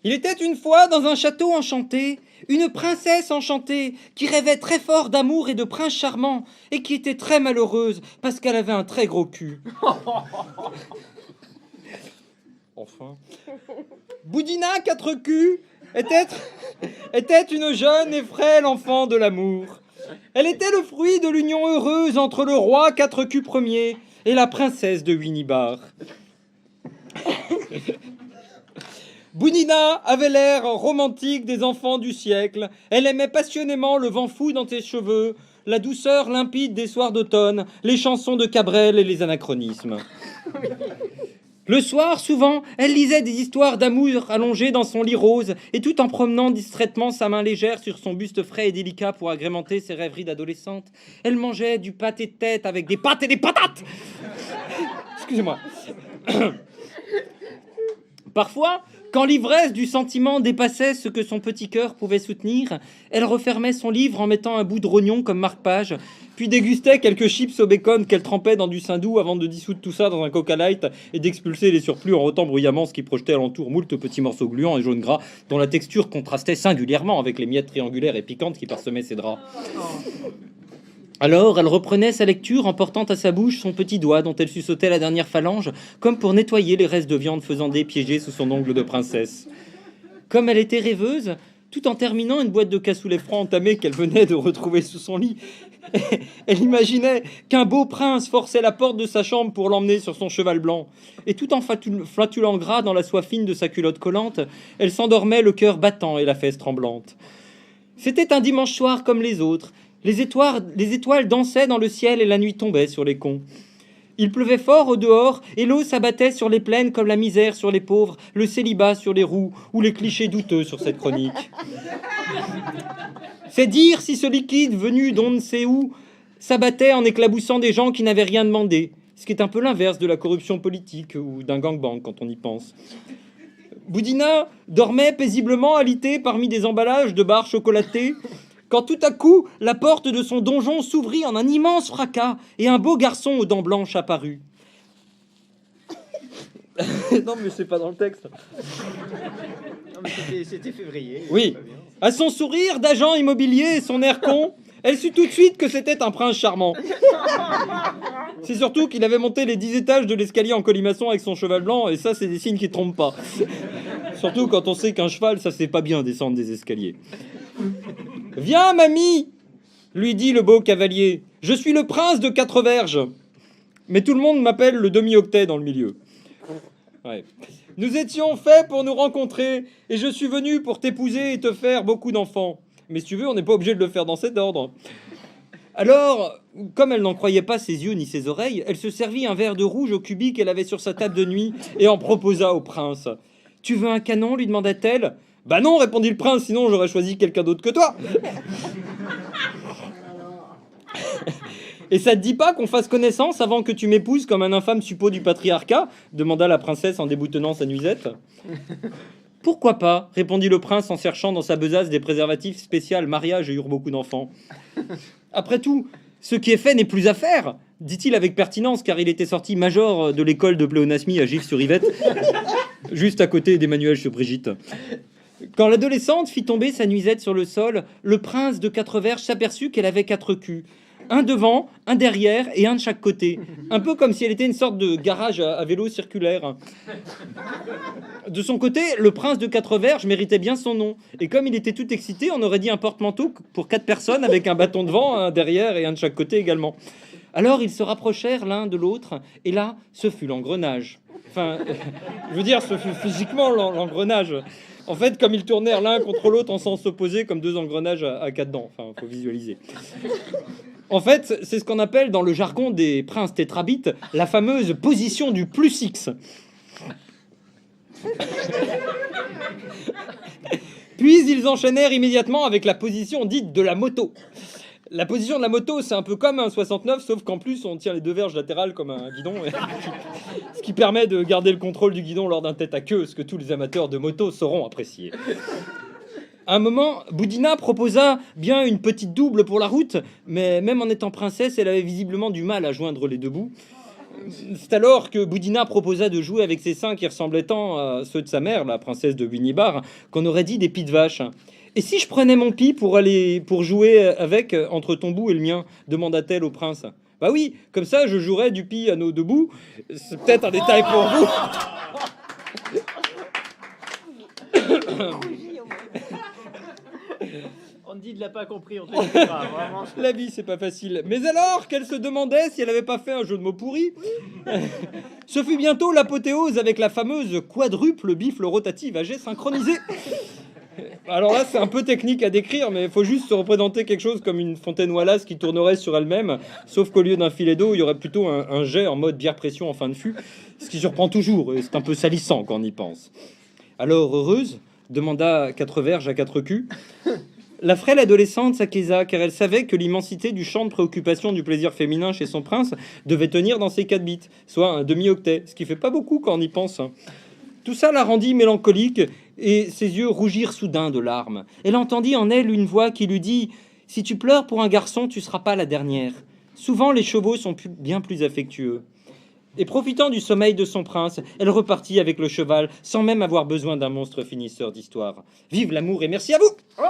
Il était une fois dans un château enchanté, une princesse enchantée qui rêvait très fort d'amour et de prince charmant et qui était très malheureuse parce qu'elle avait un très gros cul. Enfin. Boudina, quatre culs, était une jeune et frêle enfant de l'amour. Elle était le fruit de l'union heureuse entre le roi quatre culs premier et la princesse de Winibar. Boudina avait l'air romantique des enfants du siècle. Elle aimait passionnément le vent fou dans tes cheveux, la douceur limpide des soirs d'automne, les chansons de Cabrel et les anachronismes. Le soir, souvent, elle lisait des histoires d'amour allongées dans son lit rose, et tout en promenant distraitement sa main légère sur son buste frais et délicat pour agrémenter ses rêveries d'adolescente, elle mangeait du pâté de tête avec des pâtes et des patates. Excusez-moi. Parfois, quand l'ivresse du sentiment dépassait ce que son petit cœur pouvait soutenir, elle refermait son livre en mettant un bout de rognon comme marque-page, puis dégustait quelques chips au bacon qu'elle trempait dans du saindoux avant de dissoudre tout ça dans un Coca Light et d'expulser les surplus en rotant bruyamment, ce qui projetait alentour moult petits morceaux gluants et jaune gras dont la texture contrastait singulièrement avec les miettes triangulaires et piquantes qui parsemaient ses draps. Alors, elle reprenait sa lecture en portant à sa bouche son petit doigt dont elle suçotait la dernière phalange, comme pour nettoyer les restes de viande faisandée piégés sous son ongle de princesse. Comme elle était rêveuse, tout en terminant une boîte de cassoulet franc entamée qu'elle venait de retrouver sous son lit, elle imaginait qu'un beau prince forçait la porte de sa chambre pour l'emmener sur son cheval blanc. Et tout en flatulant gras dans la soie fine de sa culotte collante, elle s'endormait le cœur battant et la fesse tremblante. C'était un dimanche soir comme les autres. Les étoiles dansaient dans le ciel et la nuit tombait sur les cons. Il pleuvait fort au dehors et l'eau s'abattait sur les plaines comme la misère sur les pauvres, le célibat sur les roux ou les clichés douteux sur cette chronique. C'est dire si ce liquide venu d'on ne sait où s'abattait en éclaboussant des gens qui n'avaient rien demandé, ce qui est un peu l'inverse de la corruption politique ou d'un gangbang quand on y pense. Boudina dormait paisiblement alité parmi des emballages de barres chocolatées, quand tout à coup, la porte de son donjon s'ouvrit en un immense fracas et un beau garçon aux dents blanches apparut. Non, mais c'est pas dans le texte. Non, mais c'était février. Oui. À son sourire d'agent immobilier et son air con, elle sut tout de suite que c'était un prince charmant. C'est surtout qu'il avait monté les 10 étages de l'escalier en colimaçon avec son cheval blanc, et ça, c'est des signes qui ne trompent pas. Surtout quand on sait qu'un cheval, ça, c'est pas bien descendre des escaliers. « Viens, mamie !» lui dit le beau cavalier. « Je suis le prince de Quatre Verges. Mais tout le monde m'appelle le demi-octet dans le milieu. Ouais. Nous étions faits pour nous rencontrer, et je suis venu pour t'épouser et te faire beaucoup d'enfants. Mais si tu veux, on n'est pas obligé de le faire dans cet ordre. » Alors, comme elle n'en croyait pas ses yeux ni ses oreilles, elle se servit un verre de rouge au cubi qu'elle avait sur sa table de nuit et en proposa au prince. « Tu veux un canon ?» lui demanda-t-elle. « Bah non, répondit le prince, sinon j'aurais choisi quelqu'un d'autre que toi. » « Et ça te dit pas qu'on fasse connaissance avant que tu m'épouses comme un infâme suppôt du patriarcat ?» demanda la princesse en déboutonnant sa nuisette. « Pourquoi pas ?» répondit le prince en cherchant dans sa besace des préservatifs spécial mariage et eurent beaucoup d'enfants. « Après tout, ce qui est fait n'est plus à faire !» dit-il avec pertinence, car il était sorti major de l'école de pléonasmie à Gif-sur-Yvette, juste à côté d'Emmanuel sur Brigitte. Quand l'adolescente fit tomber sa nuisette sur le sol, le prince de Quatre Verges s'aperçut qu'elle avait 4 culs. Un devant, un derrière et un de chaque côté. Un peu comme si elle était une sorte de garage à vélo circulaire. De son côté, le prince de Quatre Verges méritait bien son nom. Et comme il était tout excité, on aurait dit un porte-manteau pour 4 personnes avec un bâton devant, un derrière et un de chaque côté également. Alors ils se rapprochèrent l'un de l'autre et là, ce fut l'engrenage. Enfin, je veux dire, ce fut physiquement l'engrenage. En fait, comme ils tournèrent l'un contre l'autre en sens opposé, comme 2 engrenages à 4 dents. Enfin, faut visualiser. En fait, c'est ce qu'on appelle dans le jargon des princes tétrabites la fameuse position du plus X. Puis ils enchaînèrent immédiatement avec la position dite de la moto. La position de la moto, c'est un peu comme un 69, sauf qu'en plus, on tient les 2 verges latérales comme un guidon, ce qui permet de garder le contrôle du guidon lors d'un tête-à-queue, ce que tous les amateurs de moto sauront apprécier. À un moment, Boudina proposa bien une petite double pour la route, mais même en étant princesse, elle avait visiblement du mal à joindre les 2 bouts. C'est alors que Boudina proposa de jouer avec ses seins qui ressemblaient tant à ceux de sa mère, la princesse de Winibar, qu'on aurait dit des pieds de vache. Et si je prenais mon pis pour jouer avec entre ton bout et le mien, demanda-t-elle au prince. Bah oui, comme ça je jouerais du pis à nos deux bouts. C'est peut-être un détail pour vous. On dit de l'a pas compris, on te le dira, vraiment. La vie, c'est pas facile. Mais alors qu'elle se demandait si elle avait pas fait un jeu de mots pourri. Ce fut bientôt l'apothéose avec la fameuse quadruple bifle rotative à jet synchronisé. Alors là, c'est un peu technique à décrire, mais il faut juste se représenter quelque chose comme une fontaine Wallace qui tournerait sur elle-même, sauf qu'au lieu d'un filet d'eau, il y aurait plutôt un jet en mode bière pression en fin de fût, ce qui surprend toujours, et c'est un peu salissant quand on y pense. Alors, heureuse, demanda Quatre Verges à Quatre Culs. La frêle adolescente s'acquiesa, car elle savait que l'immensité du champ de préoccupation du plaisir féminin chez son prince devait tenir dans ses 4 bits, soit un demi-octet, ce qui fait pas beaucoup quand on y pense. Tout ça la rendit mélancolique, et ses yeux rougirent soudain de larmes. Elle entendit en elle une voix qui lui dit « Si tu pleures pour un garçon, tu seras pas la dernière. Souvent, les chevaux sont bien plus affectueux. » Et profitant du sommeil de son prince, elle repartit avec le cheval, sans même avoir besoin d'un monstre finisseur d'histoire. Vive l'amour et merci à vous!